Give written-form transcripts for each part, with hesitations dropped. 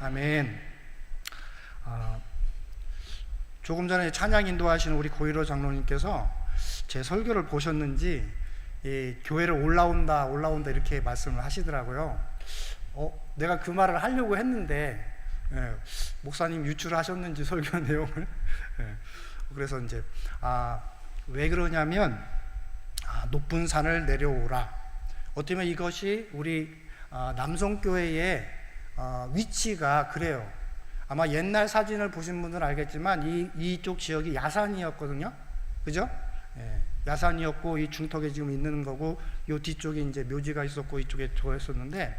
아멘. 조금 전에 찬양 인도하시는 우리 고일호 장로님께서 제 설교를 보셨는지 교회를 올라온다 이렇게 말씀을 하시더라고요. 내가 그 말을 하려고 했는데 목사님 유출하셨는지 설교 내용을 그래서 이제 왜 그러냐면 높은 산을 내려오라. 어떻게 보면 이것이 우리 남성교회의 위치가 그래요. 아마 옛날 사진을 보신 분들은 알겠지만 이쪽 지역이 야산이었거든요. 그죠? 야산이었고 이 중턱에 지금 있는 거고 이 뒤쪽에 이제 묘지가 있었고 이쪽에 저였었는데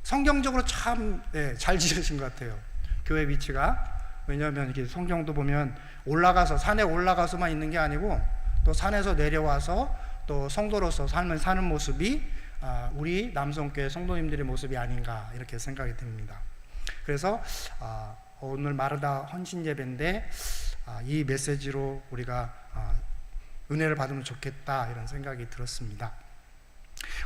성경적으로 참 잘 지으신 것 같아요. 교회 위치가. 왜냐하면 이렇게 성경도 보면 산에 올라가서만 있는 게 아니고 또 산에서 내려와서 또 성도로서 삶을 사는 모습이 우리 남성교회 성도님들의 모습이 아닌가 이렇게 생각이 듭니다. 그래서 오늘 마르다 헌신예배인데 이 메시지로 우리가 은혜를 받으면 좋겠다 이런 생각이 들었습니다.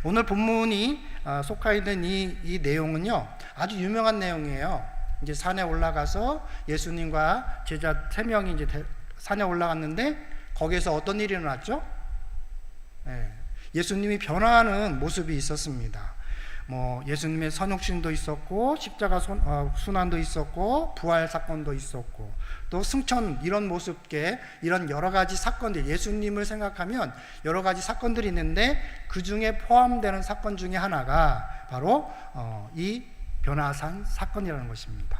오늘 본문이 속하 있는 이 내용은요 아주 유명한 내용이에요. 이제 산에 올라가서 예수님과 제자 3명이 이제 산에 올라갔는데 거기에서 어떤 일이 일어났죠? 예수님이 변화하는 모습이 있었습니다. 예수님의 선육신도 있었고 십자가 순환도 있었고 부활 사건도 있었고 또 승천 이런 모습께 이런 여러 가지 사건들, 예수님을 생각하면 여러 가지 사건들이 있는데 그 중에 포함되는 사건 중에 하나가 바로 이 변화산 사건이라는 것입니다.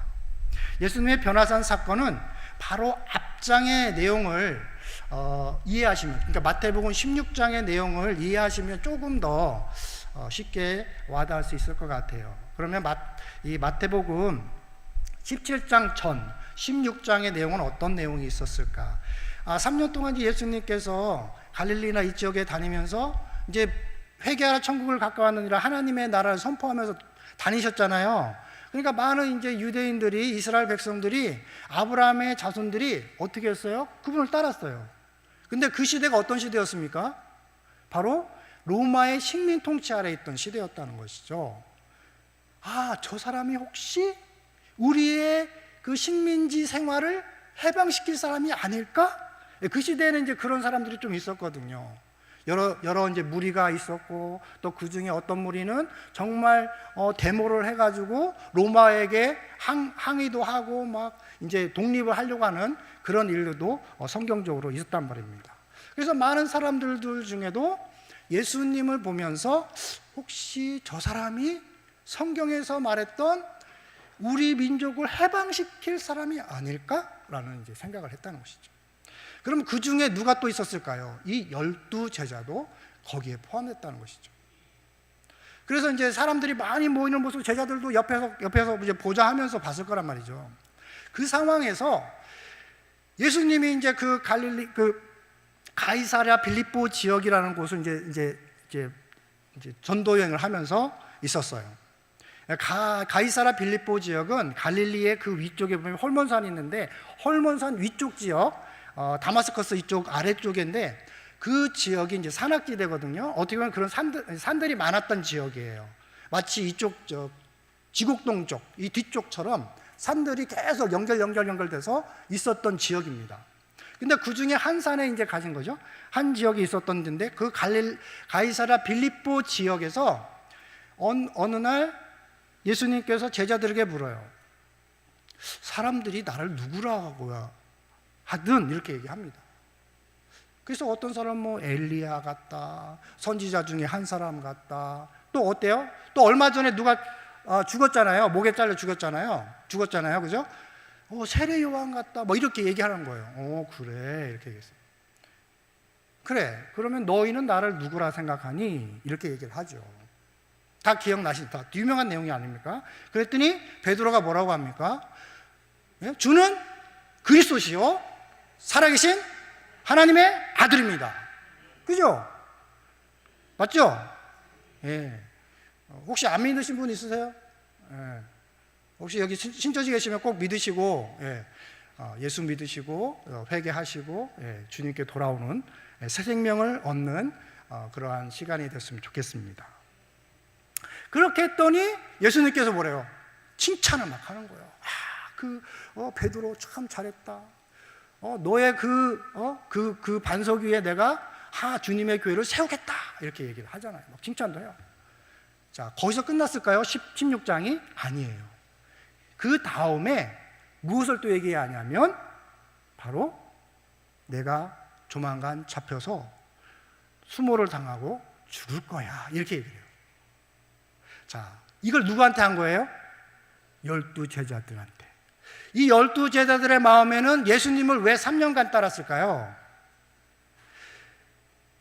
예수님의 변화산 사건은 바로 앞장의 내용을 이해하시면, 그러니까 마태복음 16장의 내용을 이해하시면 조금 더 쉽게 와닿을 수 있을 것 같아요. 그러면 이 마태복음 17장 전 16장의 내용은 어떤 내용이 있었을까? 3년 동안 예수님께서 갈릴리나 이 지역에 다니면서 이제 회개하라 천국을 가까웠느니라 하나님의 나라를 선포하면서 다니셨잖아요. 그러니까 많은 이제 유대인들이, 이스라엘 백성들이, 아브라함의 자손들이 어떻게 했어요? 그분을 따랐어요. 근데 그 시대가 어떤 시대였습니까? 바로 로마의 식민 통치 아래 있던 시대였다는 것이죠. 저 사람이 혹시 우리의 그 식민지 생활을 해방시킬 사람이 아닐까? 그 시대에는 이제 그런 사람들이 좀 있었거든요. 여러 이제 무리가 있었고 또 그 중에 어떤 무리는 정말 데모를 해가지고 로마에게 항의도 하고 막 이제 독립을 하려고 하는 그런 일들도 성경적으로 있었단 말입니다. 그래서 많은 사람들 중에도 예수님을 보면서 혹시 저 사람이 성경에서 말했던 우리 민족을 해방시킬 사람이 아닐까라는 이제 생각을 했다는 것이죠. 그럼 그 중에 누가 또 있었을까요? 이 12제자도 거기에 포함됐다는 것이죠. 그래서 이제 사람들이 많이 모이는 모습, 제자들도 옆에서 이제 보자 하면서 봤을 거란 말이죠. 그 상황에서 예수님이 이제 그 가이사랴 빌립보 지역이라는 곳을 이제 전도 여행을 하면서 있었어요. 가이사랴 빌립보 지역은 갈릴리의 그 위쪽에 보면 헐몬산이 있는데 헐몬산 위쪽 지역, 다마스커스 이쪽 아래쪽인데 그 지역이 이제 산악지대거든요. 어떻게 보면 그런 산들이 많았던 지역이에요. 마치 이쪽 지곡동 쪽, 이 뒤쪽처럼 산들이 계속 연결돼서 있었던 지역입니다. 근데 그 중에 한 산에 이제 가신 거죠. 한 지역이 있었던 데인데 그 가이사랴 빌립보 지역에서 어느 날 예수님께서 제자들에게 물어요. 사람들이 나를 누구라고 하든 이렇게 얘기합니다. 그래서 어떤 사람은 엘리야 같다, 선지자 중에 한 사람 같다. 또 어때요? 또 얼마 전에 누가 죽었잖아요. 목에 잘려 죽었잖아요. 그죠? 세례 요한 같다. 이렇게 얘기하는 거예요. 그래. 이렇게 얘기했어요. 그래. 그러면 너희는 나를 누구라 생각하니? 이렇게 얘기를 하죠. 다 기억나시죠? 유명한 내용이 아닙니까? 그랬더니 베드로가 뭐라고 합니까? 주는 그리스도시요 살아계신 하나님의 아들입니다. 그죠? 맞죠? 혹시 안 믿으신 분 있으세요? 혹시 여기 신천지 계시면 꼭 믿으시고 예수 믿으시고 회개하시고 주님께 돌아오는 새 생명을 얻는 그러한 시간이 됐으면 좋겠습니다. 그렇게 했더니 예수님께서 뭐래요? 칭찬을 막 하는 거예요. 베드로 참 잘했다. 너의 그 반석 위에 내가 주님의 교회를 세우겠다. 이렇게 얘기를 하잖아요. 막 칭찬도 해요. 자, 거기서 끝났을까요? 16장이? 아니에요. 그 다음에 무엇을 또 얘기하냐면 바로 내가 조만간 잡혀서 수모를 당하고 죽을 거야. 이렇게 얘기해요. 자, 이걸 누구한테 한 거예요? 12 제자들한테. 이 12 제자들의 마음에는 예수님을 왜 3년간 따랐을까요?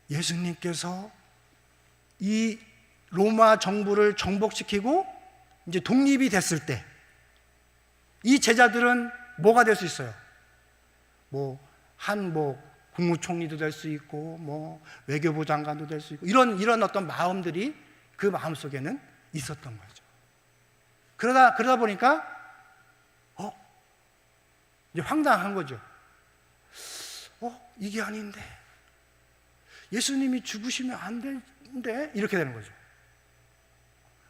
예수님께서 이 로마 정부를 정복시키고 이제 독립이 됐을 때 이 제자들은 뭐가 될 수 있어요? 국무총리도 될 수 있고 외교부 장관도 될 수 있고 이런 어떤 마음들이 그 마음 속에는 있었던 거죠. 그러다 보니까 이제 황당한 거죠. 이게 아닌데 예수님이 죽으시면 안 되는데 이렇게 되는 거죠.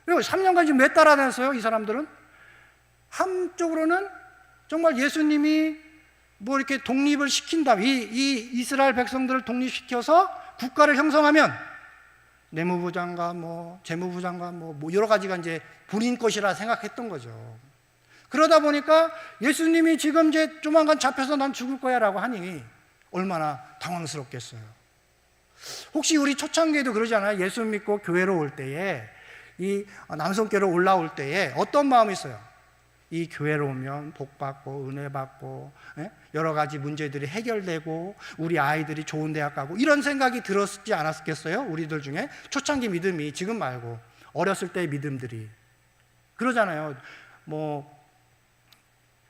그리고 3년간 지금 왜 따라다녔어요? 이 사람들은 한쪽으로는 정말 예수님이 이렇게 독립을 시킨다, 이 이스라엘 백성들을 독립시켜서 국가를 형성하면 내무부 장관, 재무부 장관, 여러 가지가 이제 본인 것이라 생각했던 거죠. 그러다 보니까 예수님이 지금 이제 조만간 잡혀서 난 죽을 거야 라고 하니 얼마나 당황스럽겠어요. 혹시 우리 초창기에도 그러잖아요. 예수 믿고 교회로 올 때에, 이 남성교회로 올라올 때에 어떤 마음이 있어요? 이 교회로 오면 복받고 은혜받고 여러 가지 문제들이 해결되고 우리 아이들이 좋은 대학 가고 이런 생각이 들었지 않았겠어요? 우리들 중에 초창기 믿음이, 지금 말고 어렸을 때의 믿음들이 그러잖아요.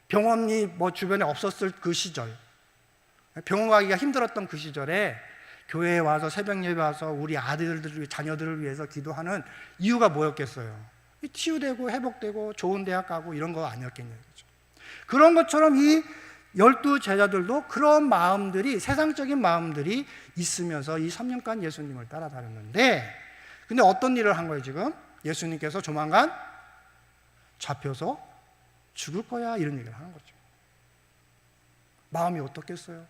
병원이 주변에 없었을 그 시절, 병원 가기가 힘들었던 그 시절에 교회에 와서 새벽 예배 와서 우리 아들들, 자녀들을 위해서 기도하는 이유가 뭐였겠어요? 치유되고 회복되고 좋은 대학 가고 이런 거 아니었겠냐는 거죠. 그런 것처럼 이 12 제자들도 그런 마음들이, 세상적인 마음들이 있으면서 이 3년간 예수님을 따라다녔는데, 근데 어떤 일을 한 거예요 지금? 예수님께서 조만간 잡혀서 죽을 거야 이런 얘기를 하는 거죠. 마음이 어떻겠어요?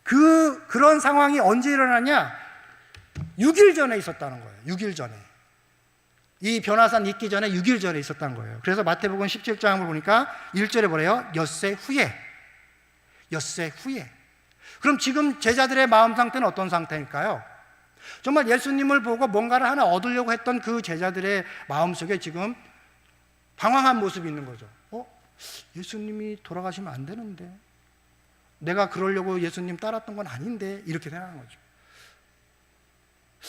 그런 상황이 언제 일어나냐? 6일 전에 있었다는 거예요. 6일 전에. 이 변화산 있기 전에 6일 전에 있었다는 거예요. 그래서 마태복음 17장을 보니까 1절에 뭐래요? 엿새 후에. 그럼 지금 제자들의 마음 상태는 어떤 상태일까요? 정말 예수님을 보고 뭔가를 하나 얻으려고 했던 그 제자들의 마음속에 지금 방황한 모습이 있는 거죠. 예수님이 돌아가시면 안 되는데, 내가 그러려고 예수님 따랐던 건 아닌데, 이렇게 생각하는 거죠.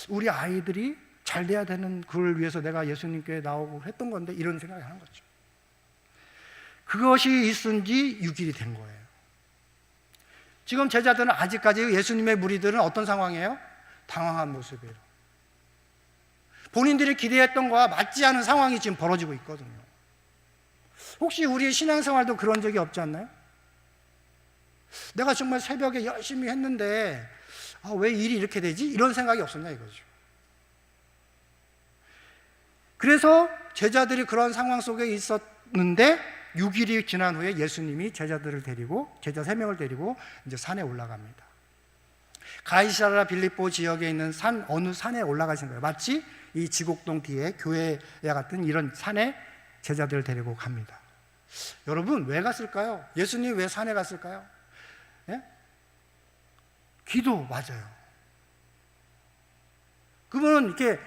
우리 아이들이 잘 돼야 되는 그걸 위해서 내가 예수님께 나오고 했던 건데, 이런 생각을 하는 거죠. 그것이 있은 지 6일이 된 거예요. 지금 제자들은 아직까지, 예수님의 무리들은 어떤 상황이에요? 당황한 모습이에요. 본인들이 기대했던 거와 맞지 않은 상황이 지금 벌어지고 있거든요. 혹시 우리의 신앙생활도 그런 적이 없지 않나요? 내가 정말 새벽에 열심히 했는데 왜 일이 이렇게 되지? 이런 생각이 없었냐 이거죠. 그래서 제자들이 그런 상황 속에 있었는데 6일이 지난 후에 예수님이 제자들을 데리고, 제자 3명을 데리고 이제 산에 올라갑니다. 가이사랴 빌립보 지역에 있는 어느 산에 올라가신 거예요. 마치 이 지곡동 뒤에 교회와 같은 이런 산에 제자들을 데리고 갑니다. 여러분, 왜 갔을까요? 예수님이 왜 산에 갔을까요? 예? 기도, 맞아요. 그분은 이렇게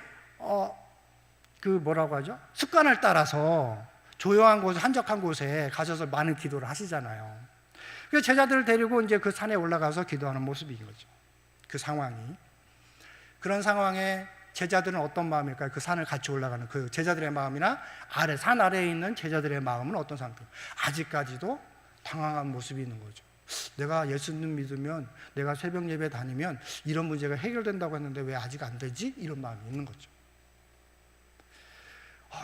뭐라고 하죠? 습관을 따라서 조용한 곳, 한적한 곳에 가셔서 많은 기도를 하시잖아요. 그래서 제자들을 데리고 이제 그 산에 올라가서 기도하는 모습인 거죠. 그 상황이. 그런 상황에 제자들은 어떤 마음일까요? 그 산을 같이 올라가는 그 제자들의 마음이나 산 아래에 있는 제자들의 마음은 어떤 상태예요? 아직까지도 당황한 모습이 있는 거죠. 내가 예수님 믿으면, 내가 새벽 예배 다니면 이런 문제가 해결된다고 했는데 왜 아직 안 되지? 이런 마음이 있는 거죠.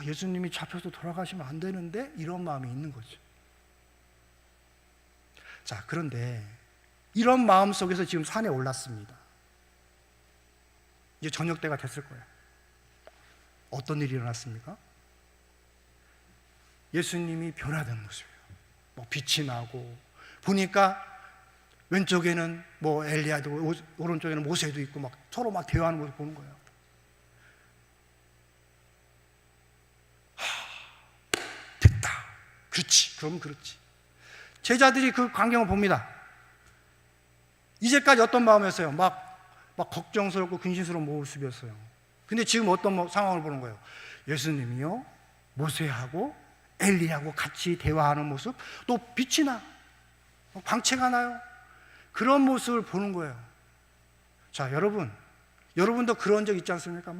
예수님이 잡혀서 돌아가시면 안 되는데 이런 마음이 있는 거죠. 자, 그런데 이런 마음 속에서 지금 산에 올랐습니다. 이제 저녁 때가 됐을 거예요. 어떤 일이 일어났습니까? 예수님이 변화된 모습이에요. 뭐 빛이 나고 보니까 왼쪽에는 뭐 엘리야도 오른쪽에는 모세도 있고 막 서로 막 대화하는 모습 보는 거예요. 됐다. 그렇지. 그럼 그렇지. 제자들이 그 광경을 봅니다. 이제까지 어떤 마음이었어요? 막 걱정스럽고 근심스러운 모습이었어요. 근데 지금 어떤 상황을 보는 거예요? 예수님이요, 모세하고 엘리하고 같이 대화하는 모습, 또 빛이 나, 광채가 나요. 그런 모습을 보는 거예요. 자, 여러분도 그런 적 있지 않습니까?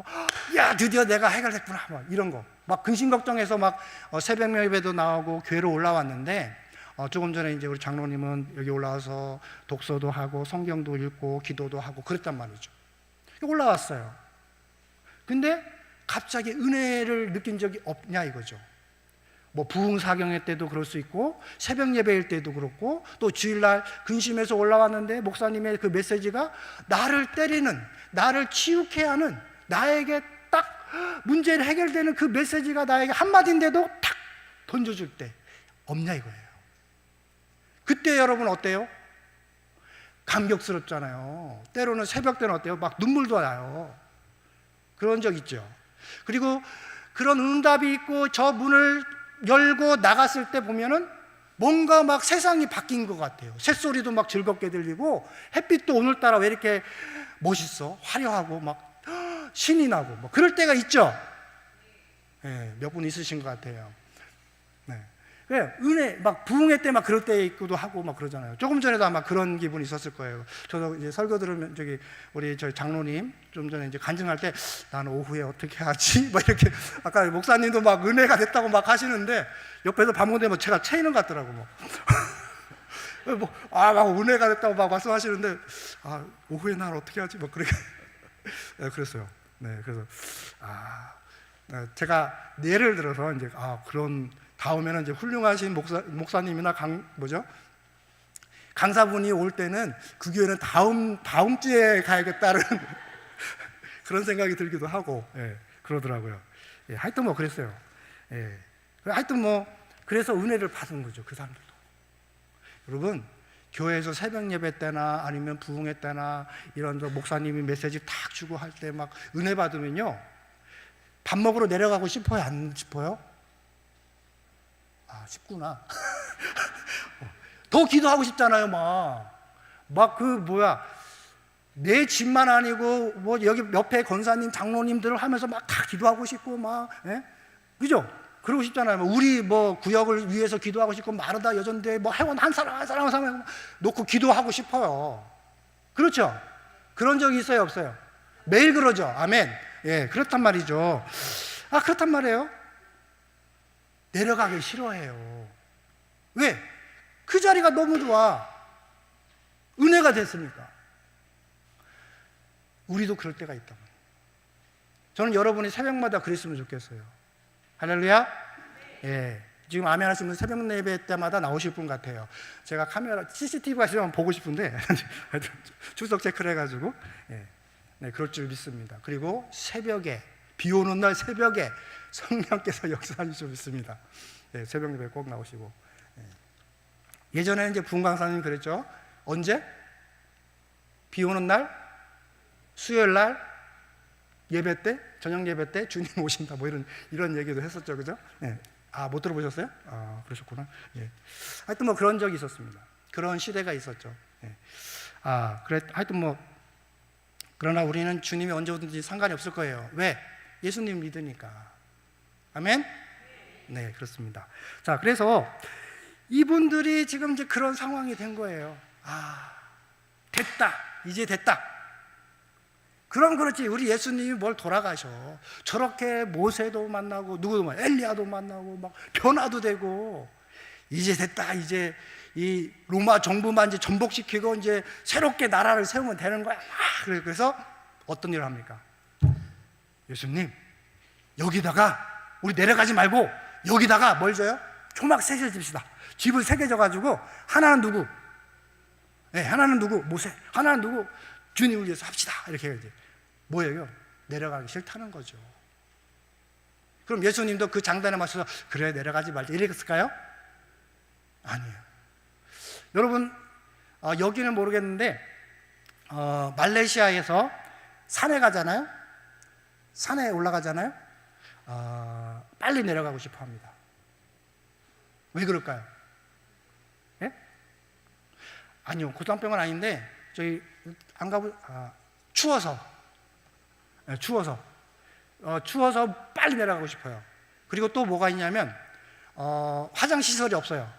야, 드디어 내가 해결됐구나, 막 이런 거. 막 근심 걱정해서 막 새벽 예배도 나오고 교회로 올라왔는데, 조금 전에 이제 우리 장로님은 여기 올라와서 독서도 하고 성경도 읽고 기도도 하고 그랬단 말이죠. 올라왔어요. 근데 갑자기 은혜를 느낀 적이 없냐 이거죠. 뭐 부흥사경회 때도 그럴 수 있고 새벽 예배일 때도 그렇고 또 주일날 근심해서 올라왔는데 목사님의 그 메시지가 나를 때리는, 나를 치우게 하는, 나에게 딱 문제를 해결되는 그 메시지가 나에게 한마디인데도 탁 던져줄 때 없냐 이거예요. 그때 여러분 어때요? 감격스럽잖아요. 때로는 새벽 때는 어때요? 막 눈물도 나요. 그런 적 있죠. 그리고 그런 응답이 있고 저 문을 열고 나갔을 때 보면은 뭔가 막 세상이 바뀐 것 같아요. 새소리도 막 즐겁게 들리고 햇빛도 오늘따라 왜 이렇게 멋있어? 화려하고 막 신이 나고 뭐 그럴 때가 있죠. 네, 몇 분 있으신 것 같아요. 네. 은혜, 막 부흥회 때 막 그럴 때 있기도 하고 막 그러잖아요. 조금 전에도 아마 그런 기분이 있었을 거예요. 저도 이제 설교 들으면 우리 저희 장로님 좀 전에 이제 간증할 때 나는 오후에 어떻게 하지? 막 이렇게 아까 목사님도 막 은혜가 됐다고 막 하시는데 옆에서 밤 되면 제가 채이는 것 같더라고 뭐. 막 은혜가 됐다고 막 말씀하시는데 오후에 난 어떻게 하지? 막 그렇게 네, 그랬어요. 네, 그래서 제가 예를 들어서 이제 그런 다음에는 이제 훌륭하신 목사님이나 강사분이 올 때는 그 교회는 다음 주에 가야겠다는 그런 생각이 들기도 하고, 그러더라고요. 하여튼 뭐 그랬어요. 하여튼 뭐 그래서 은혜를 받은 거죠, 그 사람들도. 여러분, 교회에서 새벽 예배 때나 아니면 부흥회 때나 이런 목사님이 메시지 탁 주고 할 때 막 은혜 받으면요, 밥 먹으러 내려가고 싶어요, 안 싶어요? 쉽구나. 더 기도하고 싶잖아요, 내 집만 아니고, 뭐, 여기 옆에 권사님, 장로님들을 하면서 막 다 기도하고 싶고, 그죠? 그러고 싶잖아요. 우리 구역을 위해서 기도하고 싶고, 마르다 여전대, 회원 한 사람 놓고 기도하고 싶어요. 그렇죠? 그런 적이 있어요, 없어요? 매일 그러죠. 아멘. 그렇단 말이죠. 그렇단 말이에요. 내려가기 싫어해요. 왜? 그 자리가 너무 좋아. 은혜가 됐으니까. 우리도 그럴 때가 있다. 저는 여러분이 새벽마다 그랬으면 좋겠어요. 할렐루야? 지금 아멘 하시면 새벽 예배 때마다 나오실 분 같아요. 제가 카메라, CCTV가 있으면 보고 싶은데, 출석 체크를 해가지고, 그럴 줄 믿습니다. 그리고 새벽에, 비 오는 날 새벽에 성령께서 역사하실 줄 믿습니다. 새벽 예배 꼭 나오시고. 예전에는 이제 부흥강사님 그랬죠. 언제? 비 오는 날, 수요일 날, 예배 때, 저녁 예배 때 주님 오신다. 뭐 이런 얘기도 했었죠, 그죠? 못 들어보셨어요? 그러셨구나. 하여튼 뭐 그런 적이 있었습니다. 그런 시대가 있었죠. 하여튼 그러나 우리는 주님이 언제 오든지 상관이 없을 거예요. 왜? 예수님 믿으니까. 아멘? 네, 그렇습니다. 자, 그래서 이분들이 지금 이제 그런 상황이 된 거예요. 됐다. 이제 됐다. 그럼 그렇지. 우리 예수님이 뭘 돌아가셔. 저렇게 모세도 만나고, 엘리야도 만나고, 막 변화도 되고, 이제 됐다. 이제 이 로마 정부만 이제 전복시키고, 이제 새롭게 나라를 세우면 되는 거야. 그래서 어떤 일을 합니까? 예수님, 여기다가, 우리 내려가지 말고, 여기다가 뭘 줘요? 초막 셋을 집시다. 집을 세 개 져가지고, 하나는 누구? 하나는 누구? 모세. 하나는 누구? 주님을 위해서 합시다. 이렇게 해야지. 뭐예요? 내려가기 싫다는 거죠. 그럼 예수님도 그 장단에 맞춰서 그래 내려가지 말자 이랬을까요? 아니에요. 여러분 여기는 모르겠는데 말레이시아에서 산에 가잖아요. 산에 올라가잖아요. 빨리 내려가고 싶어 합니다. 왜 그럴까요? 예? 아니요, 고산병은 아닌데 저희 안 가보 추워서 추워서 빨리 내려가고 싶어요. 그리고 또 뭐가 있냐면 화장실 시설이 없어요.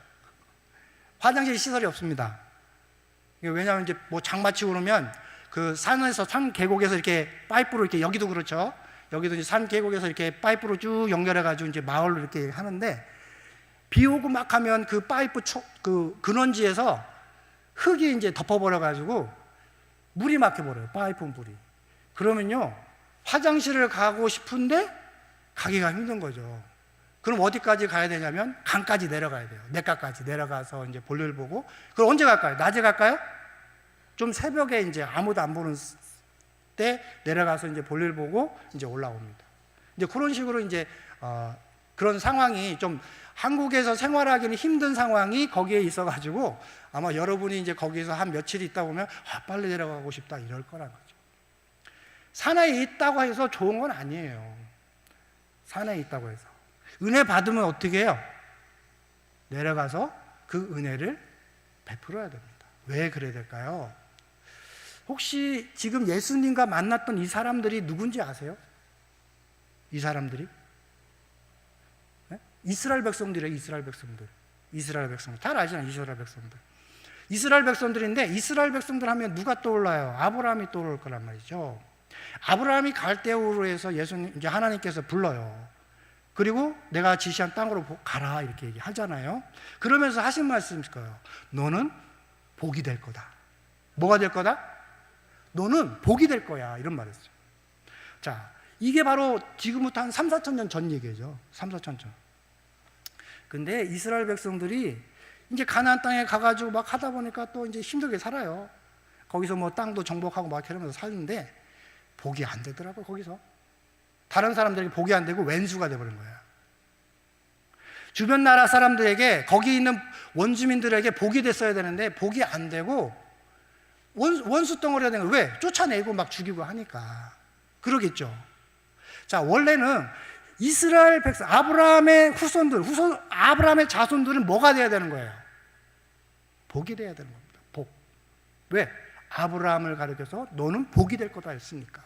화장실 시설이 없습니다. 왜냐하면 이제 뭐 장마치고 그러면 그 산에서 산 계곡에서 이렇게 파이프로 이렇게 여기도 그렇죠. 여기도 이제 산 계곡에서 이렇게 파이프로 쭉 연결해 가지고 이제 마을로 이렇게 하는데 비 오고 막 하면 그 파이프 그 근원지에서 흙이 이제 덮어버려 가지고 물이 막혀버려요. 파이프 물이. 그러면요 화장실을 가고 싶은데 가기가 힘든 거죠. 그럼 어디까지 가야 되냐면 강까지 내려가야 돼요. 냇가까지 내려가서 이제 볼일 보고. 그럼 언제 갈까요? 낮에 갈까요? 좀 새벽에 이제 아무도 안 보는 때 내려가서 이제 볼일 보고 이제 올라옵니다. 이제 그런 식으로 이제 그런 상황이 좀 한국에서 생활하기는 힘든 상황이 거기에 있어가지고 아마 여러분이 이제 거기서 한 며칠 있다 보면 빨리 내려가고 싶다 이럴 거란 거죠. 산에 있다고 해서 좋은 건 아니에요. 산에 있다고 해서 은혜 받으면 어떻게 해요? 내려가서 그 은혜를 베풀어야 됩니다. 왜 그래야 될까요? 혹시 지금 예수님과 만났던 이 사람들이 누군지 아세요? 이 사람들이? 네? 이스라엘 백성들이에요. 이스라엘 백성들 다 알잖아요. 이스라엘 백성들인데 이스라엘 백성들 하면 누가 떠올라요? 아브라함이 떠오를 거란 말이죠. 아브라함이 갈대우로 해서 예수님 이제 하나님께서 불러요. 그리고 내가 지시한 땅으로 가라 이렇게 얘기하잖아요. 그러면서 하신 말씀일 거예요. 너는 복이 될 거다. 뭐가 될 거다? 너는 복이 될 거야 이런 말이었어요. 자, 이게 바로 지금부터 한 3, 4천 년 전 얘기죠. 3, 4천 년. 근데 이스라엘 백성들이 이제 가나안 땅에 가가지고 막 하다 보니까 또 이제 힘들게 살아요. 거기서 뭐 땅도 정복하고 막 이러면서 사는데 복이 안 되더라고요. 거기서 다른 사람들에게 복이 안 되고 왼수가 돼버린 거예요. 주변 나라 사람들에게 거기 있는 원주민들에게 복이 됐어야 되는데 복이 안 되고 원수 덩어리가 된 거예요. 왜? 쫓아내고 막 죽이고 하니까 그러겠죠. 자, 원래는 이스라엘 백성 아브라함의 아브라함의 자손들은 뭐가 돼야 되는 거예요? 복이 돼야 되는 겁니다. 복. 왜? 아브라함을 가리켜서 너는 복이 될 거다 했으니까.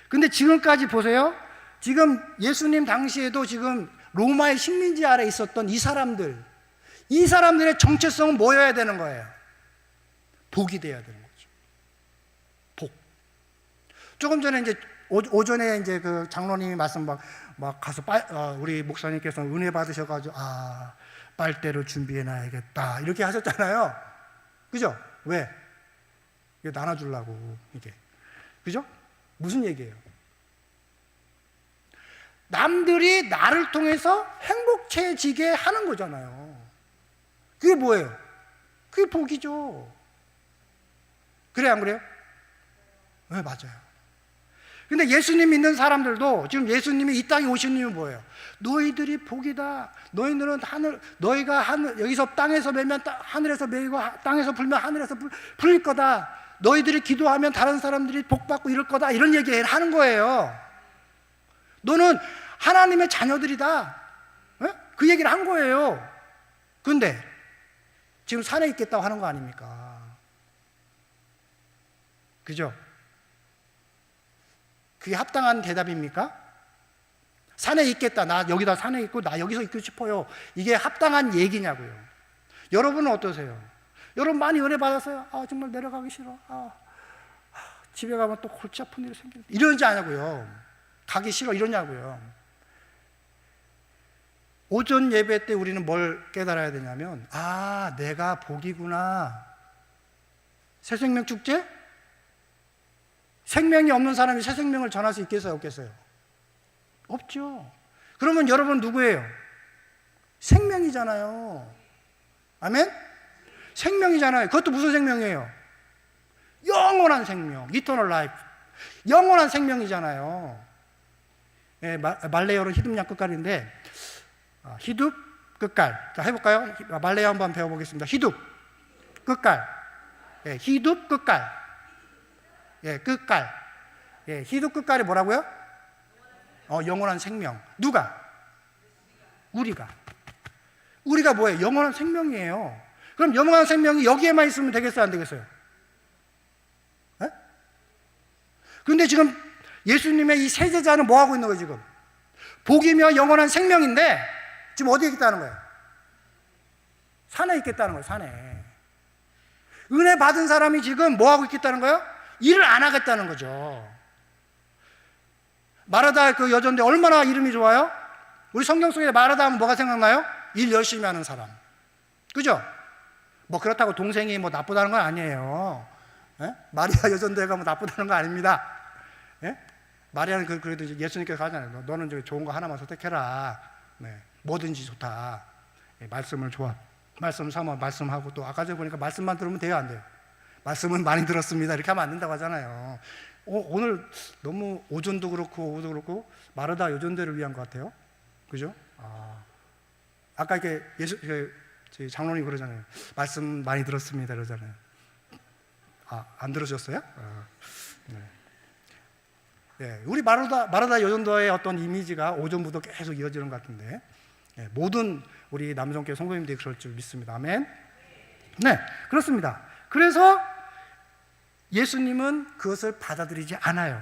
근데 지금까지 보세요. 지금 예수님 당시에도 지금 로마의 식민지 아래 있었던 이 사람들의 정체성은 뭐여야 되는 거예요? 복이 돼야 되는 거죠. 복. 조금 전에 이제 오전에 이제 그 장로님이 말씀 막 가서 우리 목사님께서 은혜 받으셔가지고 빨대를 준비해 놔야겠다 이렇게 하셨잖아요. 그죠? 왜? 이거 나눠주려고 이게. 그죠? 무슨 얘기예요? 남들이 나를 통해서 행복해지게 하는 거잖아요. 그게 뭐예요? 그게 복이죠. 그래요, 안 그래요? 네, 맞아요. 근데 예수님 믿는 사람들도 지금 예수님이 이 땅에 오신 이유는 뭐예요? 너희들이 복이다. 너희들은 너희가 여기서 땅에서 매면 하늘에서 매이고 땅에서 불면 하늘에서 불릴 거다. 너희들이 기도하면 다른 사람들이 복 받고 이럴 거다. 이런 얘기를 하는 거예요. 너는 하나님의 자녀들이다. 네? 그 얘기를 한 거예요. 근데 지금 산에 있겠다고 하는 거 아닙니까? 그죠? 그게 합당한 대답입니까? 산에 있겠다. 나 여기다 산에 있고 나 여기서 있고 싶어요. 이게 합당한 얘기냐고요. 여러분은 어떠세요? 여러분 많이 은혜 받았어요? 정말 내려가기 싫어. 집에 가면 또 골치 아픈 일이 생기는데 이러지 않냐고요. 가기 싫어 이러냐고요. 오전 예배 때 우리는 뭘 깨달아야 되냐면 내가 복이구나. 새생명 축제? 생명이 없는 사람이 새 생명을 전할 수 있겠어요? 없겠어요? 없죠. 그러면 여러분 누구예요? 생명이잖아요. 아멘? 생명이잖아요. 그것도 무슨 생명이에요? 영원한 생명, 이터널 라이프. 영원한 생명이잖아요. 말레이어로 히둉양 끝깔인데 히둡 끝깔. 자, 해볼까요? 말레이어 한번 배워보겠습니다. 히둡 끝깔. 히둡 끝깔. 끝깔. 히둡 끝깔이 뭐라고요? 영원한 생명. 누가? 우리가 뭐예요? 영원한 생명이에요. 그럼 영원한 생명이 여기에만 있으면 되겠어요? 안 되겠어요? 그런데 지금 예수님의 이 세 제자는 뭐 하고 있는 거예요, 지금? 복이며 영원한 생명인데 지금 어디에 있다는 거예요? 산에 있겠다는 거예요, 산에. 은혜 받은 사람이 지금 뭐 하고 있겠다는 거예요? 일을 안 하겠다는 거죠. 마르다 그 여자인데 얼마나 이름이 좋아요? 우리 성경 속에 마르다 하면 뭐가 생각나요? 일 열심히 하는 사람. 그죠? 뭐 그렇다고 동생이 뭐 나쁘다는 건 아니에요. 마리아 여전대가 뭐 나쁘다는 거 아닙니다. 마리아는 그래도 예수님께서 하잖아요. 너는 저기 좋은 거 하나만 선택해라. 뭐든지 좋다. 말씀을 말씀 삼아 말씀하고 또 아까 전에 보니까 말씀만 들으면 돼요, 안 돼요? 말씀은 많이 들었습니다. 이렇게 하면 안 된다고 하잖아요. 오늘 너무 오전도 그렇고 오후도 그렇고 마르다 여전대를 위한 것 같아요. 그죠? 아까 이렇게 저희 장로님 그러잖아요. 말씀 많이 들었습니다. 그러잖아요. 안 들으셨어요? 우리 마르다 여전도의 어떤 이미지가 오전부터 계속 이어지는 것 같은데, 모든 우리 남성교회 성도님들이 그럴 줄 믿습니다. 아멘. 네, 그렇습니다. 그래서 예수님은 그것을 받아들이지 않아요.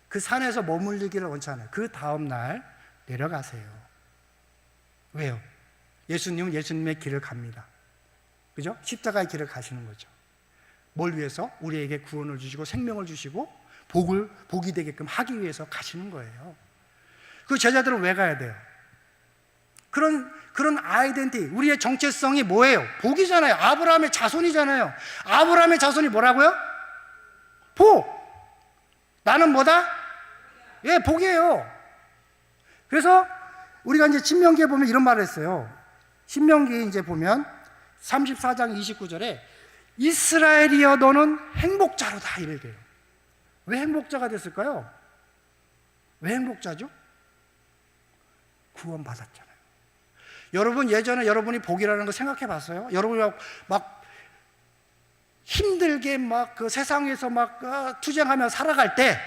그 산에서 머물리기를 원치 않아요. 그 다음날 내려가세요. 왜요? 예수님은 예수님의 길을 갑니다. 그죠? 십자가의 길을 가시는 거죠. 뭘 위해서? 우리에게 구원을 주시고 생명을 주시고 복이 되게끔 하기 위해서 가시는 거예요. 그 제자들은 왜 가야 돼요? 그런 아이덴티티, 우리의 정체성이 뭐예요? 복이잖아요. 아브라함의 자손이잖아요. 아브라함의 자손이 뭐라고요? 복. 나는 뭐다? 복이에요. 그래서 우리가 이제 신명기에 보면 이런 말을 했어요. 신명기 이제 보면 34장 29절에 이스라엘이여 너는 행복자로다 이래요. 왜 행복자가 됐을까요? 왜 행복자죠? 구원받았잖아요. 여러분 예전에 여러분이 복이라는 거 생각해 봤어요? 여러분이 막 힘들게 막 그 세상에서 막 투쟁하며 살아갈 때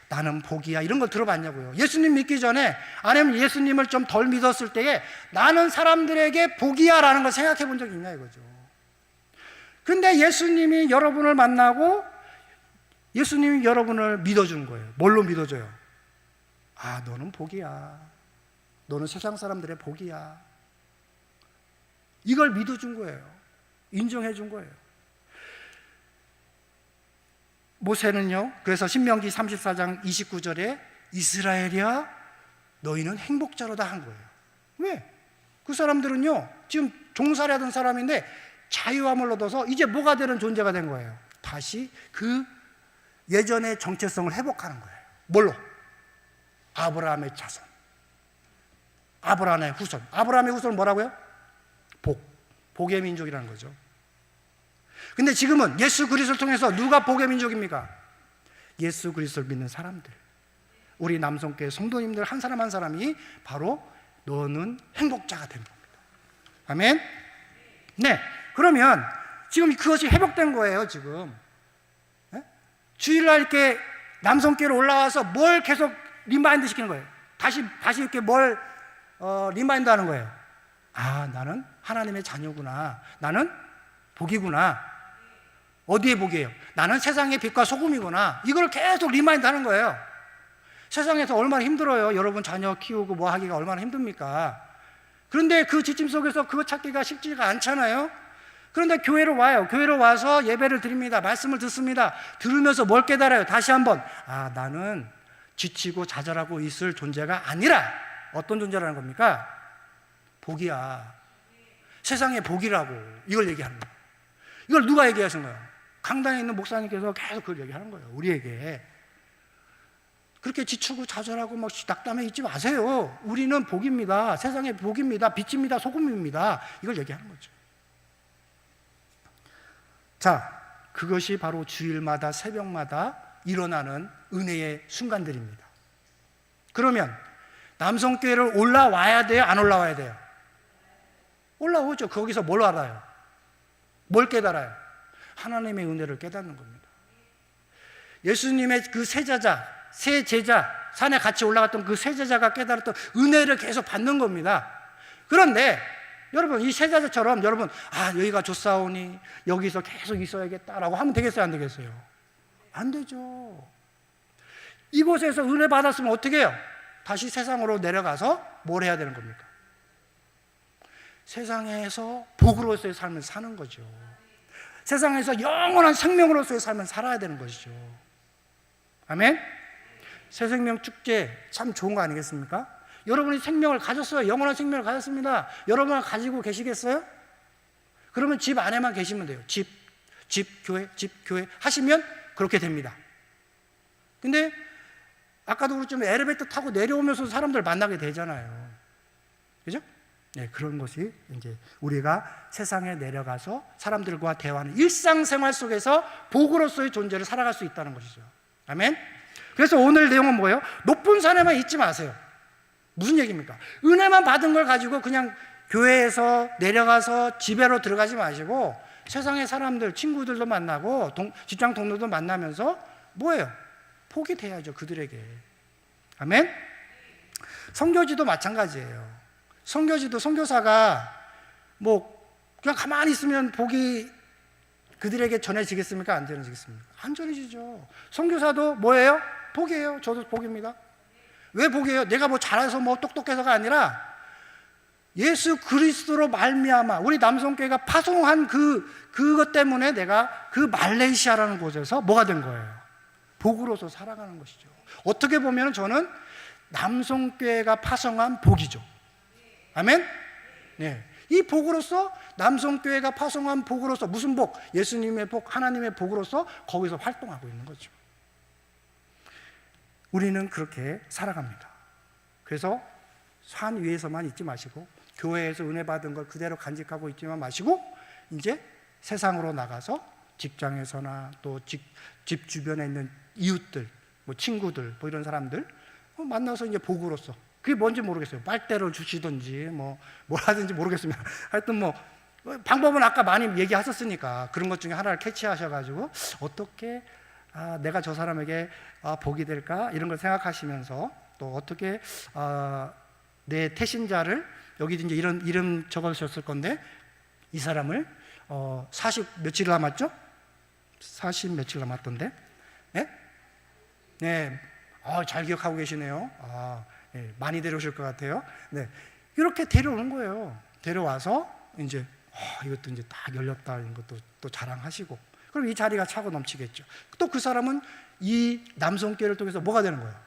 나는 복이야 이런 걸 들어봤냐고요. 예수님 믿기 전에 아니면 예수님을 좀 덜 믿었을 때에 나는 사람들에게 복이야 라는 걸 생각해 본 적이 있냐 이거죠. 근데 예수님이 여러분을 만나고 예수님이 여러분을 믿어주는 거예요. 뭘로 믿어줘요? 너는 복이야. 너는 세상 사람들의 복이야. 이걸 믿어준 거예요. 인정해 준 거예요. 모세는요, 그래서 신명기 34장 29절에 이스라엘이야 너희는 행복자로다 한 거예요. 왜? 그 사람들은요 지금 종살이 하던 사람인데 자유함을 얻어서 이제 뭐가 되는 존재가 된 거예요. 다시 그 예전의 정체성을 회복하는 거예요. 뭘로? 아브라함의 자손, 아브라함의 후손. 아브라함의 후손은 뭐라고요? 복의 민족이라는 거죠. 근데 지금은 예수 그리스도를 통해서 누가 복의 민족입니까? 예수 그리스도를 믿는 사람들, 우리 남성교회 성도님들 한 사람 한 사람이 바로 너는 행복자가 되는 겁니다. 아멘? 네, 그러면 지금 그것이 회복된 거예요. 지금 주일날 이렇게 남성교회로 올라와서 뭘 계속 리마인드 시키는 거예요. 다시 이렇게 뭘 리마인드 하는 거예요. 나는 하나님의 자녀구나. 나는 복이구나. 어디에 복이에요? 나는 세상의 빛과 소금이구나. 이걸 계속 리마인드 하는 거예요. 세상에서 얼마나 힘들어요. 여러분 자녀 키우고 뭐 하기가 얼마나 힘듭니까? 그런데 그 지침 속에서 그거 찾기가 쉽지가 않잖아요. 그런데 교회로 와요. 교회로 와서 예배를 드립니다. 말씀을 듣습니다. 들으면서 뭘 깨달아요? 다시 한번 나는 지치고 좌절하고 있을 존재가 아니라 어떤 존재라는 겁니까? 복이야. 세상의 복이라고 이걸 얘기하는 거예요. 이걸 누가 얘기하신 거예요? 강단에 있는 목사님께서 계속 그걸 얘기하는 거예요. 우리에게. 그렇게 지치고 좌절하고 막 낙담해 있지 마세요. 우리는 복입니다. 세상의 복입니다. 빛입니다. 소금입니다. 이걸 얘기하는 거죠. 자, 그것이 바로 주일마다 새벽마다 일어나는 은혜의 순간들입니다. 그러면 남성교회를 올라와야 돼요? 안 올라와야 돼요? 올라오죠. 거기서 뭘 알아요? 뭘 깨달아요? 하나님의 은혜를 깨닫는 겁니다. 예수님의 그 세 제자, 산에 같이 올라갔던 그 세 제자가 깨달았던 은혜를 계속 받는 겁니다. 그런데 여러분, 이 세 제자처럼 여러분, 여기가 좋사오니 여기서 계속 있어야겠다라고 하면 되겠어요? 안 되겠어요? 안 되죠. 이곳에서 은혜 받았으면 어떻게 해요? 다시 세상으로 내려가서 뭘 해야 되는 겁니까? 세상에서 복으로서의 삶을 사는 거죠. 세상에서 영원한 생명으로서의 삶을 살아야 되는 것이죠. 아멘? 새 생명 축제 참 좋은 거 아니겠습니까? 여러분이 생명을 가졌어요. 영원한 생명을 가졌습니다. 여러분은 가지고 계시겠어요? 그러면 집 안에만 계시면 돼요. 집, 교회 하시면 그렇게 됩니다. 근데 아까도 그렇지만 엘리베이터 타고 내려오면서 사람들 만나게 되잖아요. 그죠? 네, 그런 것이 이제 우리가 세상에 내려가서 사람들과 대화하는 일상생활 속에서 복으로서의 존재를 살아갈 수 있다는 것이죠. 아멘? 그래서 오늘 내용은 뭐예요? 높은 산에만 있지 마세요. 무슨 얘기입니까? 은혜만 받은 걸 가지고 그냥 교회에서 내려가서 집에로 들어가지 마시고 세상의 사람들, 친구들도 만나고 직장 동료도 만나면서 뭐예요? 복이 돼야죠, 그들에게. 아멘? 선교지도 마찬가지예요. 선교지도 선교사가 그냥 가만히 있으면 복이 그들에게 전해지겠습니까? 안 전해지겠습니까? 안 전해지죠. 선교사도 뭐예요? 복이에요. 저도 복입니다. 왜 복이에요? 내가 잘해서 똑똑해서가 아니라 예수 그리스도로 말미암아 우리 남성교회가 파송한 그것 때문에 내가 그 말레이시아라는 곳에서 뭐가 된 거예요? 복으로서 살아가는 것이죠. 어떻게 보면 저는 남성교회가 파송한 복이죠. 아멘? 네. 이 복으로서 남성교회가 파송한 복으로서 무슨 복? 예수님의 복, 하나님의 복으로서 거기서 활동하고 있는 거죠. 우리는 그렇게 살아갑니다. 그래서 산 위에서만 있지 마시고 교회에서 은혜 받은 걸 그대로 간직하고 있지만 마시고 이제 세상으로 나가서 직장에서나 또 집 주변에 있는 이웃들, 친구들, 이런 사람들 만나서 이제 복으로서 그게 뭔지 모르겠어요. 빨대를 주시든지 뭘 하든지 모르겠습니다. 하여튼 방법은 아까 많이 얘기하셨으니까 그런 것 중에 하나를 캐치하셔가지고 어떻게 내가 저 사람에게 복이 될까 이런 걸 생각하시면서 또 어떻게 내 태신자를 여기 이제 이런 이름 적어주셨을 건데 이 사람을 40 며칠 남았죠? 40 며칠 남았던데, 네? 네, 잘 기억하고 계시네요. 네, 많이 데려오실 것 같아요. 네, 이렇게 데려오는 거예요. 데려와서 이제 이것도 이제 딱 열렸다 이런 것도 또 자랑하시고, 그럼 이 자리가 차고 넘치겠죠. 또 그 사람은 이 남성교회를 통해서 뭐가 되는 거예요?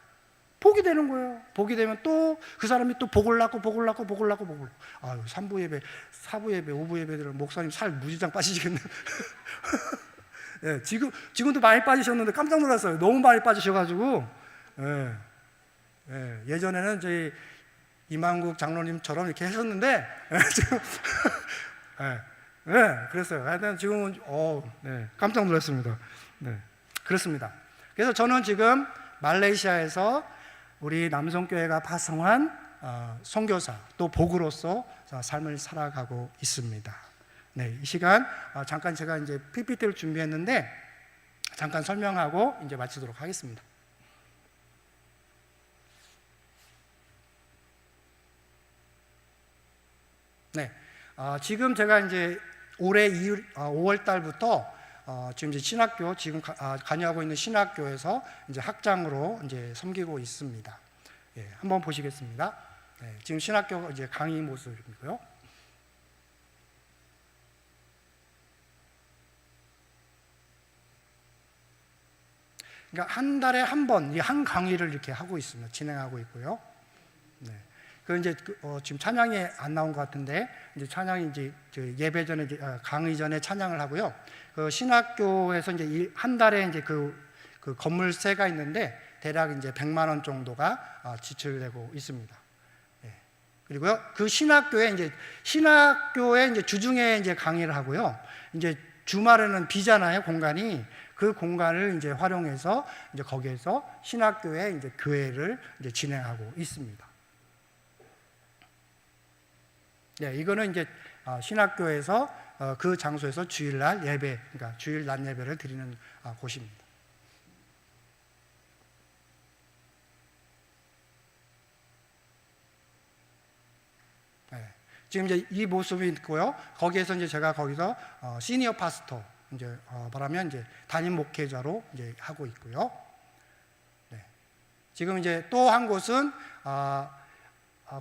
복이 되는 거예요. 복이 되면 또 그 사람이 또 복을 낳고 3부 예배, 4부 예배, 5부 예배들은 목사님 살 무지장 빠지시겠네요. 네, 지금도 많이 빠지셨는데 깜짝 놀랐어요. 너무 많이 빠지셔가지고. 예전에는 저희 이만국 장로님처럼 이렇게 했었는데 지금 그랬어요. 하여튼 지금은 깜짝 놀랐습니다. 네, 그렇습니다. 그래서 저는 지금 말레이시아에서 우리 남성교회가 파송한 선교사 또 복으로서 삶을 살아가고 있습니다. 네, 이 시간 잠깐 제가 이제 PPT를 준비했는데 잠깐 설명하고 이제 마치도록 하겠습니다. 네, 지금 제가 이제 올해 5월 달부터 지금 이제 신학교 관여하고 있는 신학교에서 이제 학장으로 이제 섬기고 있습니다. 예, 한번 보시겠습니다. 네, 지금 신학교 이제 강의 모습이고요. 그러니까 한 달에 한 번 한 강의를 이렇게 하고 있습니다. 진행하고 있고요. 네. 이제 지금 찬양이 안 나온 것 같은데 이제 찬양이 이제 예배 전에 강의 전에 찬양을 하고요. 그 신학교에서 이제 한 달에 이제 그 건물세가 있는데 대략 이제 100만 원 정도가 지출되고 있습니다. 네. 그리고요 그 신학교에 이제 주중에 이제 강의를 하고요. 이제 주말에는 비잖아요, 공간이. 그 공간을 이제 활용해서 이제 거기에서 신학교에 이제 교회를 이제 진행하고 있습니다. 네, 이거는 이제 신학교에서 그 장소에서 주일날 예배, 그러니까 주일 낮 예배를 드리는 곳입니다. 네, 지금 이제 이 모습이 있고요. 거기에서 이제 제가 거기서 시니어 파스터 이제 말하면 이제 담임 목회자로 이제 하고 있고요. 네, 지금 이제 또 한 곳은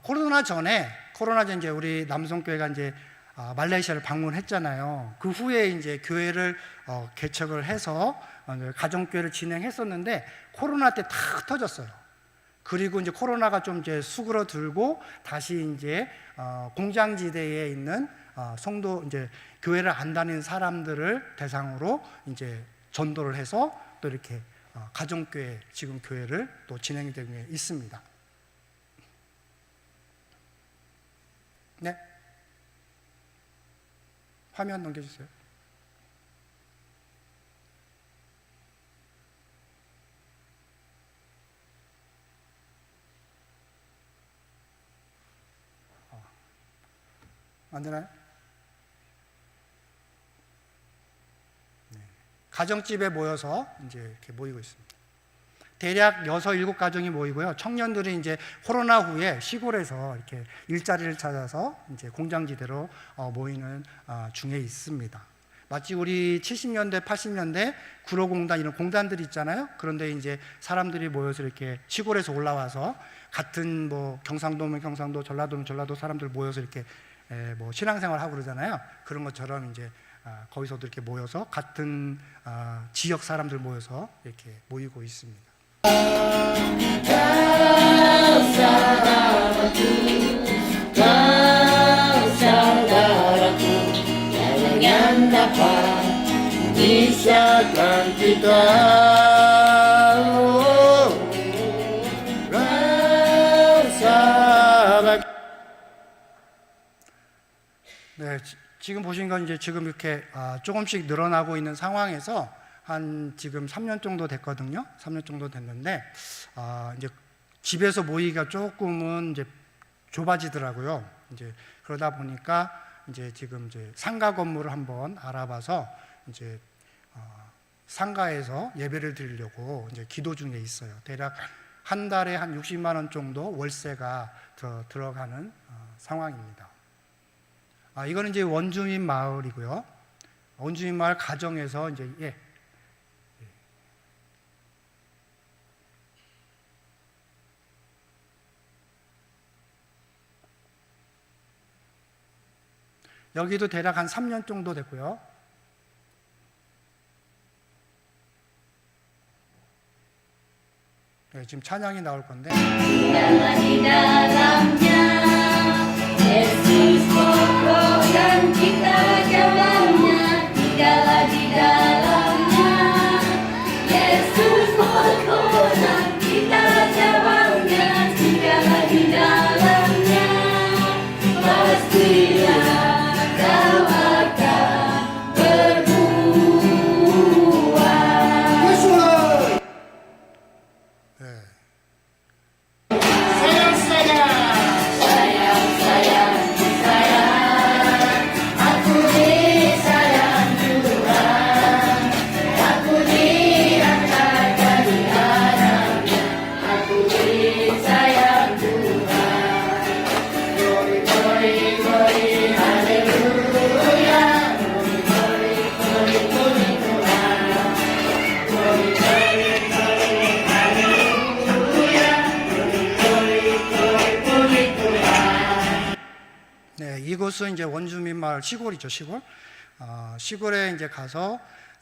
코로나 전에 이제 우리 남성교회가 이제 말레이시아를 방문했잖아요. 그 후에 이제 교회를 개척을 해서 가정교회를 진행했었는데 코로나 때 다 흩어졌어요. 그리고 이제 코로나가 좀 이제 수그러들고 다시 이제 공장지대에 있는 성도 이제 교회를 안 다니는 사람들을 대상으로 이제 전도를 해서 또 이렇게 가정교회 지금 교회를 또 진행되고 있습니다. 네, 화면 넘겨주세요. 안 되나요? 네. 가정집에 모여서 이제 이렇게 모이고 있습니다. 대략 6, 7가정이 모이고요. 청년들이 이제 코로나 후에 시골에서 이렇게 일자리를 찾아서 이제 공장지대로 모이는 중에 있습니다. 마치 우리 70년대, 80년대 구로공단 이런 공단들이 있잖아요. 그런데 이제 사람들이 모여서 이렇게 시골에서 올라와서 같은 뭐 경상도면 경상도, 전라도면 전라도 사람들 모여서 이렇게 뭐 신앙생활 하고 그러잖아요. 그런 것처럼 이제 거기서도 이렇게 모여서 같은 지역 사람들 모여서 이렇게 모이고 있습니다. Jangan dapat memisahkan kita. 네, 지금 보신 건 이제 지금 이렇게 조금씩 늘어나고 있는 상황에서 한 지금 3년 정도 됐거든요. 3년 정도 됐는데 이제 집에서 모이기가 조금은 이제 좁아지더라고요. 이제 그러다 보니까 이제 지금 이제 상가 건물을 한번 알아봐서 이제 상가에서 예배를 드리려고 이제 기도 중에 있어요. 대략 한 달에 한 60만 원 정도 월세가 들어가는 상황입니다. 이거는 이제 원주민 마을이고요. 원주민 마을 가정에서 이제 여기도 대략 한 3년 정도 됐고요. 네, 지금 찬양이 나올 건데. Di dalamnya Yesus pokok dan kita jawabannya. Di dalamnya Yesus pokok dan kita jawabannya. Segala di dalamnya pastilah kau akan berbuah. 네. 네, 이곳은 이제 원주민 마을 시골이죠, 시골. 시골에 이제 가서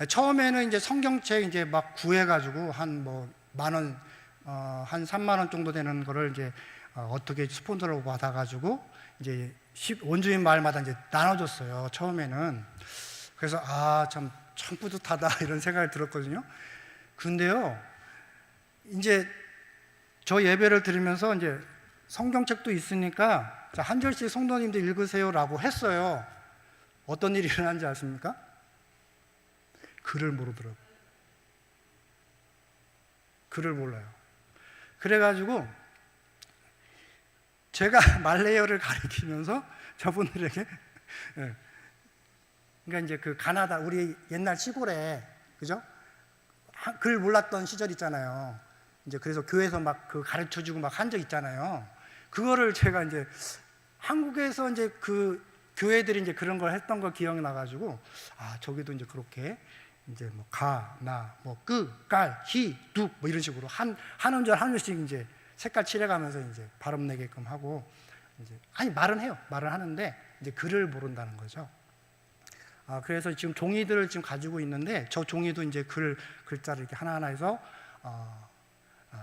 처음에는 이제 성경책 이제 막 구해가지고 한 뭐 만 원, 한 3만 원 정도 되는 거를 이제 어떻게 스폰서를 받아가지고 이제 원주민 마을마다 이제 나눠줬어요, 처음에는. 그래서 참 뿌듯하다 이런 생각이 들었거든요. 근데요, 이제 저 예배를 드리면서 이제 성경책도 있으니까 자, 한 절씩 성도님들 읽으세요라고 했어요. 어떤 일이 일어난지 아십니까? 글을 모르더라고요. 글을 몰라요. 그래가지고 제가 말레이어를 가르치면서 저분들에게 예. 그러니까 이제 그 가나다 우리 옛날 시골에 그죠? 글 몰랐던 시절 있잖아요. 이제 그래서 교회에서 막 그 가르쳐 주고 막 한 적 있잖아요. 그거를 제가 이제 한국에서 이제 그 교회들이 이제 그런 걸 했던 거 기억이 나가지고 아 저기도 이제 그렇게 이제 뭐 가, 나, 뭐 끄, 깔, 히, 둑 뭐 이런 식으로 한 음절 한 음절씩 이제 색깔 칠해가면서 이제 발음 내게끔 하고 이제 아니 말은 해요. 말은 하는데 이제 글을 모른다는 거죠. 그래서 지금 종이들을 지금 가지고 있는데 저 종이도 이제 글자를 이렇게 하나하나 해서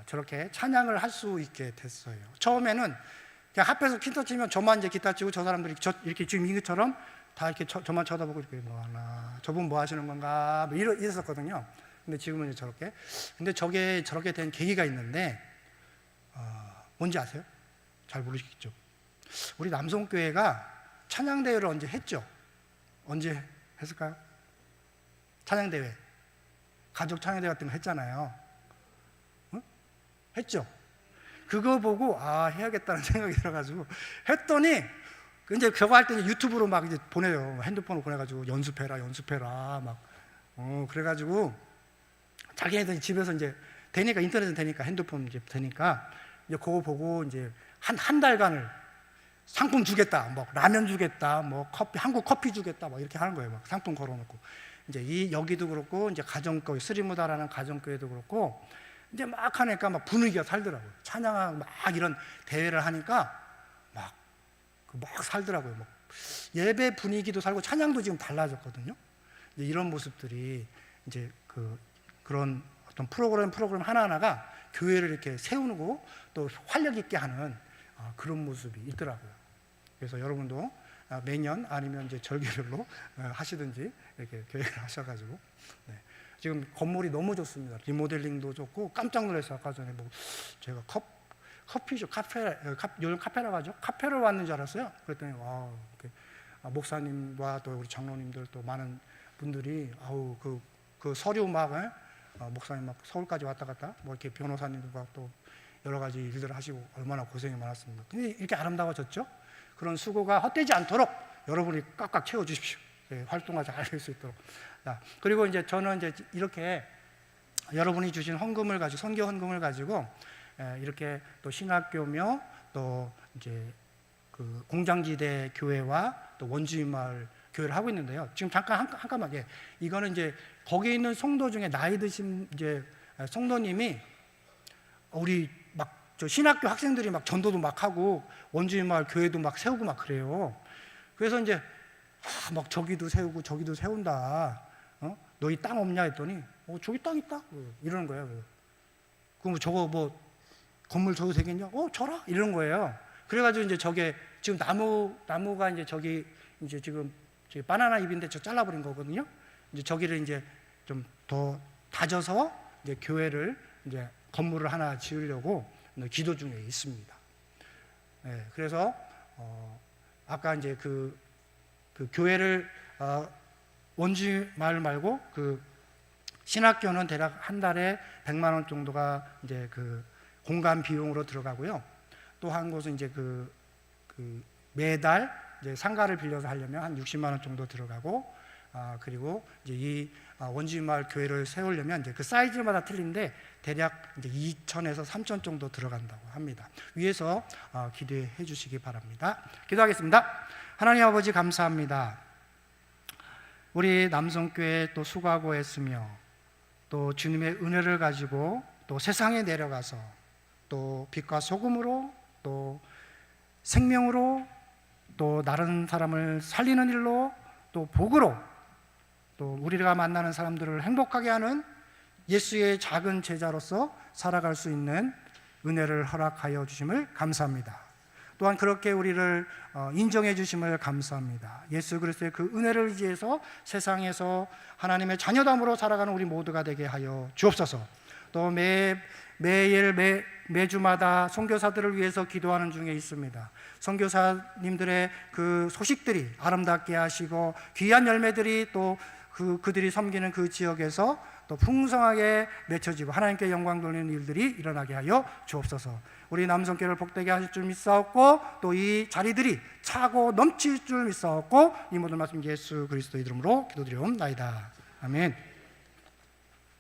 저렇게 찬양을 할 수 있게 됐어요. 처음에는 그냥 앞에서 기타 치면 저만 이제 기타 치고 저 사람들이 이렇게 지금 이것처럼 다 이렇게 저만 쳐다보고 이렇게 뭐 하나 저분 뭐 하시는 건가 뭐 이랬었거든요. 근데 지금은 이제 저렇게. 근데 저렇게 된 계기가 있는데 뭔지 아세요? 잘 모르시겠죠. 우리 남성교회가 찬양대회를 언제 했죠? 언제 했을까요? 찬양대회 가족 찬양대회 같은 거 했잖아요. 응? 했죠? 그거 보고 해야겠다는 생각이 들어가지고 했더니 이제 저거 할 때 유튜브로 막 이제 보내요. 핸드폰으로 보내가지고 연습해라 막 그래가지고 자기네들 집에서 이제 되니까 인터넷은 되니까 핸드폰 이제 되니까 이제 그거 보고 이제 한 달간을 상품 주겠다, 뭐 라면 주겠다, 뭐 커피 한국 커피 주겠다, 뭐 이렇게 하는 거예요. 막 상품 걸어놓고 이제 여기도 그렇고 이제 가정교회 스리무다라는 가정교회도 그렇고 이제 막 하니까 막 분위기가 살더라고요. 찬양하고 막 이런 대회를 하니까 막 살더라고요. 막 예배 분위기도 살고 찬양도 지금 달라졌거든요. 이제 이런 모습들이 이제 그런 어떤 프로그램 하나하나가 교회를 이렇게 세우고 또 활력 있게 하는 그런 모습이 있더라고요. 그래서 여러분도 매년 아니면 이제 절기별로 하시든지 이렇게 계획을 하셔가지고 지금 건물이 너무 좋습니다. 리모델링도 좋고 깜짝 놀랐어요. 아까 전에 뭐 제가 커피숍 요즘 카페라고 하죠. 카페를 왔는 줄 알았어요. 그랬더니 목사님과 또 우리 장로님들 또 많은 분들이 그 서류 막 목사님 막 서울까지 왔다 갔다 뭐 이렇게 변호사님들과 또 여러 가지 일들을 하시고 얼마나 고생이 많았습니다. 근데 이렇게 아름다워졌죠. 그런 수고가 헛되지 않도록 여러분이 꽉꽉 채워 주십시오. 활동하지 않을 수 있도록. 그리고 이제 저는 이제 이렇게 여러분이 주신 헌금을 가지고 선교 헌금을 가지고 이렇게 또 신학교며 또 이제 그 공장지대 교회와 또 원주민마을 교회를 하고 있는데요. 지금 잠깐만 이거는 이제 거기 있는 성도 중에 나이 드신 이제 성도님이 우리 막 저 신학교 학생들이 막 전도도 막 하고 원주민마을 교회도 막 세우고 막 그래요. 그래서 이제 막 저기도 세우고 저기도 세운다. 너희 땅 없냐 했더니 저기 땅 있다 이러는 거예요. 그럼 저거 뭐 건물 줘도 되겠냐? 줘라 이런 거예요. 그래가지고 이제 저게 지금 나무가 이제 저기 이제 지금 바나나 잎인데 저 잘라버린 거거든요. 이제 저기를 이제 좀 더 다져서 이제 교회를 이제 건물을 하나 지으려고 기도 중에 있습니다. 그래서 아까 이제 그 교회를 원주 마을 말고 그 신학교는 대략 한 달에 100만 원 정도가 이제 그 공간 비용으로 들어가고요. 또 한 곳은 이제 그 매달 이제 상가를 빌려서 하려면 한 60만 원 정도 들어가고 그리고 이제 이 원주민마을 교회를 세우려면 이제 그 사이즈마다 틀린데 대략 이제 2천에서 3천 정도 들어간다고 합니다. 위에서 기도해 주시기 바랍니다. 기도하겠습니다. 하나님 아버지 감사합니다. 우리 남성교회 또 수고하고 했으며 또 주님의 은혜를 가지고 또 세상에 내려가서 또 빛과 소금으로 또 생명으로 또 다른 사람을 살리는 일로 또 복으로 또 우리가 만나는 사람들을 행복하게 하는 예수의 작은 제자로서 살아갈 수 있는 은혜를 허락하여 주심을 감사합니다. 또한 그렇게 우리를 인정해 주심을 감사합니다. 예수 그리스도의 그 은혜를 의지해서 세상에서 하나님의 자녀담으로 살아가는 우리 모두가 되게 하여 주옵소서. 또 매주마다 선교사들을 위해서 기도하는 중에 있습니다. 선교사님들의 그 소식들이 아름답게 하시고 귀한 열매들이 또 그들이 섬기는 그 지역에서 또 또 풍성하게 맺혀지고 하나님께 영광 돌리는 일들이 일어나게 하여 주옵소서. 우리 남성교회를 복되게 하실 줄 믿사옵고 또 이 자리들이 차고 넘칠 줄 믿사옵고 이 모든 말씀 예수 그리스도 이름으로 기도드리옵나이다. 아멘.